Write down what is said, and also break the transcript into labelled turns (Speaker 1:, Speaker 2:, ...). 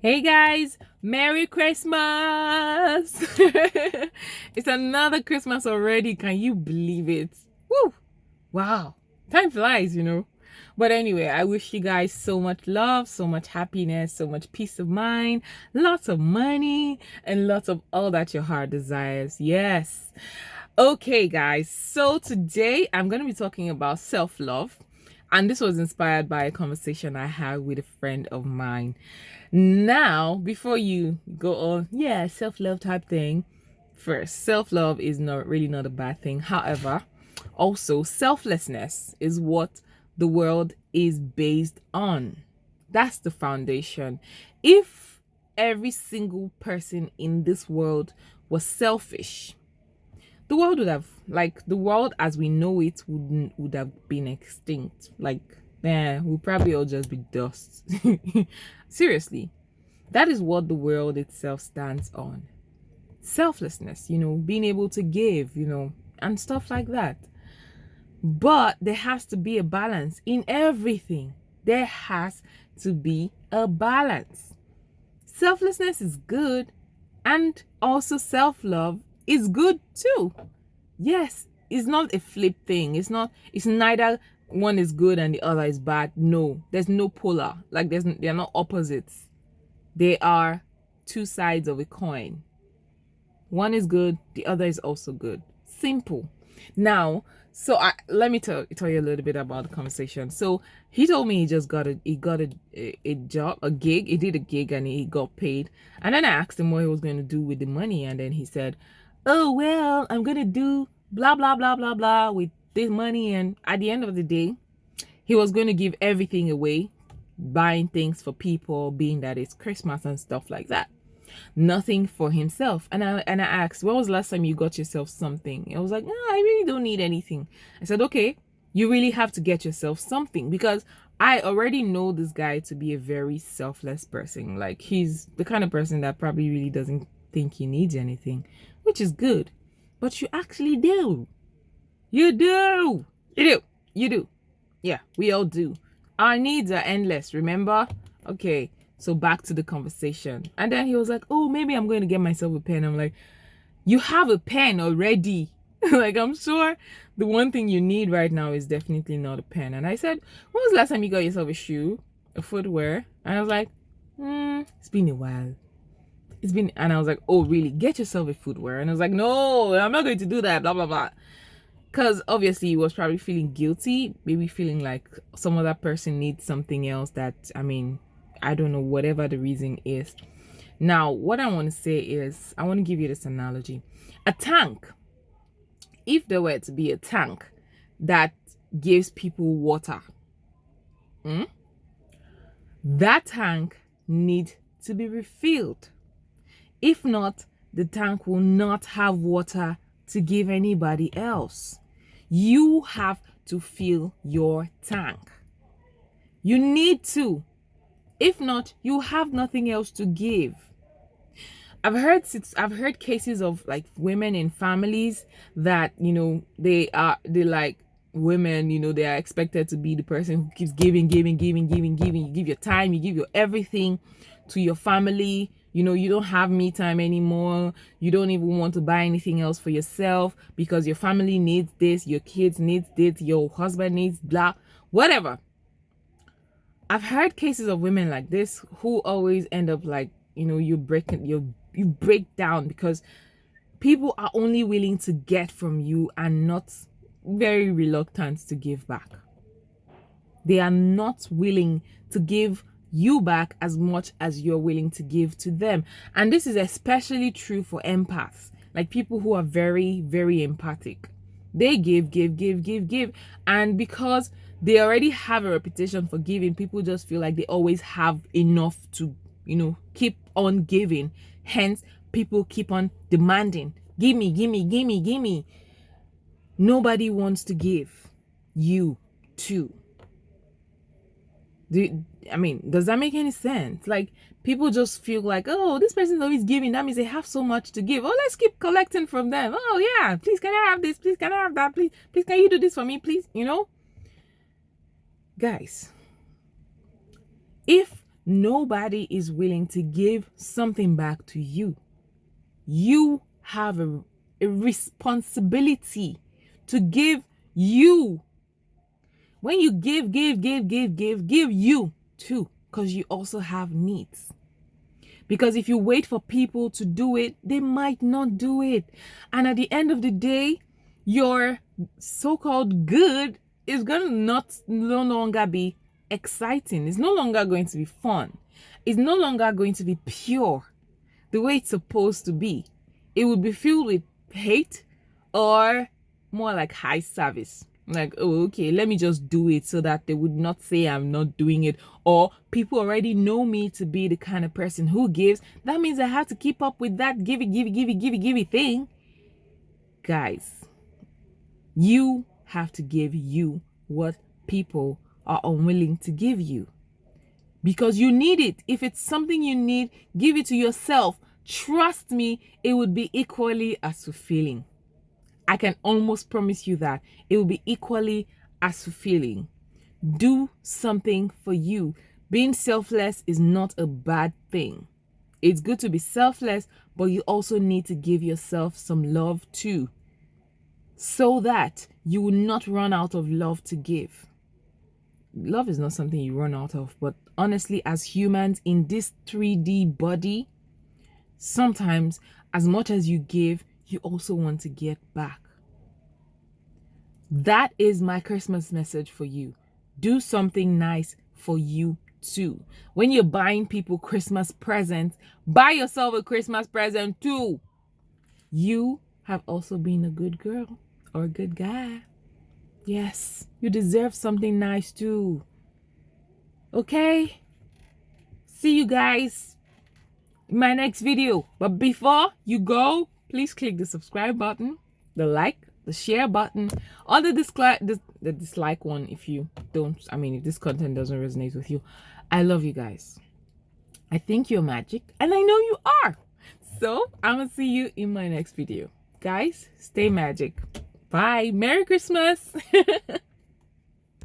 Speaker 1: Hey guys, Merry Christmas! It's another Christmas already. Can you believe it? Woo! Wow. Time flies. But anyway, I wish you guys so much love, so much happiness, so much peace of mind, lots of money, and lots of all that your heart desires. Yes. Okay, guys. So today I'm going to be talking about self-love. And this was inspired by a conversation I had with a friend of mine. Now, before you go on, yeah, self-love type thing, first, self-love is not a bad thing. However, also selflessness is what the world is based on. That's the foundation. If every single person in this world was selfish, the world would have, like, the world as we know it would have been extinct. Like, we'll probably all just be dust. Seriously, that is what the world itself stands on. Selflessness, being able to give, and stuff like that. But there has to be a balance in everything. There has to be a balance. Selflessness is good, and also self-love is good too. Yes, it's not a flip thing. It's neither one is good and the other is bad. No, there's no polar. Like they're not opposites. They are two sides of a coin. One is good, the other is also good. Simple. Now, let me tell you a little bit about the conversation. So he told me he got a job, a gig. He did a gig and he got paid. And then I asked him what he was going to do with the money, and then he said, "Oh well, I'm gonna do blah blah blah blah blah with this money." And at the end of the day, he was going to give everything away, buying things for people, being that it's Christmas and stuff like that. Nothing for himself. And I asked, when was the last time you got yourself something? I was like, no, I really don't need anything. I said, okay, you really have to get yourself something, because I already know this guy to be a very selfless person. Like, he's the kind of person that probably really doesn't think he needs anything, which is good. But you actually do. You do. You do. You do. Yeah, we all do. Our needs are endless, remember? Okay, so back to the conversation. And then he was like, oh, maybe I'm going to get myself a pen. I'm like, you have a pen already. Like, I'm sure the one thing you need right now is definitely not a pen. And I said, when was the last time you got yourself a shoe, a footwear? And I was like, it's been a while. And I was like, oh, really? Get yourself a footwear. And I was like, no, I'm not going to do that, blah, blah, blah. Because obviously he was probably feeling guilty, maybe feeling like some other person needs something else that, I don't know, whatever the reason is. Now, what I want to say is, I want to give you this analogy. A tank, if there were to be a tank that gives people water, that tank needs to be refilled. If not, the tank will not have water to give anybody else. You have to fill your tank. You need to. If not, you have nothing else to give. I've heard cases of, like, women in families that, they like women, they are expected to be the person who keeps giving. You give your time, you give your everything to your family. You don't have me time anymore. You don't even want to buy anything else for yourself because your family needs this, your kids needs this, your husband needs blah, whatever. I've heard cases of women like this who always end up like, you break down because people are only willing to get from you and not very reluctant to give back. They are not willing to give you back as much as you're willing to give to them. And this is especially true for empaths, like people who are very, very empathic. They give. And because they already have a reputation for giving, people just feel like they always have enough to, keep on giving. Hence, people keep on demanding, give me. Nobody wants to give you too. Does that make any sense? Like, people just feel like, oh, this person's always giving, that means they have so much to give. Oh, let's keep collecting from them. Oh yeah, please, can I have this? Please, can I have that? Please, can you do this for me, please? Guys, if nobody is willing to give something back to you. You have a responsibility to give you. When you give you too, because you also have needs. Because if you wait for people to do it, they might not do it. And at the end of the day, your so-called good is going to no longer be exciting. It's no longer going to be fun. It's no longer going to be pure the way it's supposed to be. It would be filled with hate or more like high service. Like, oh, okay, let me just do it so that they would not say I'm not doing it. Or people already know me to be the kind of person who gives. That means I have to keep up with that give it thing. Guys, you have to give you what people are unwilling to give you. Because you need it. If it's something you need, give it to yourself. Trust me, it would be equally as fulfilling. I can almost promise you that it will be equally as fulfilling. Do something for you. Being selfless is not a bad thing. It's good to be selfless, but you also need to give yourself some love too, so that you will not run out of love to give. Love is not something you run out of, but honestly, as humans in this 3D body, sometimes as much as you give, you also want to get back. That is my Christmas message for you. Do something nice for you too. When you're buying people Christmas presents, buy yourself a Christmas present too. You have also been a good girl or a good guy. Yes, you deserve something nice too. Okay? See you guys in my next video. But before you go, please click the subscribe button, the like, the share button, or the dislike one if you don't, if this content doesn't resonate with you. I love you guys. I think you're magic, and I know you are. So I'm gonna see you in my next video. Guys, stay magic. Bye. Merry Christmas.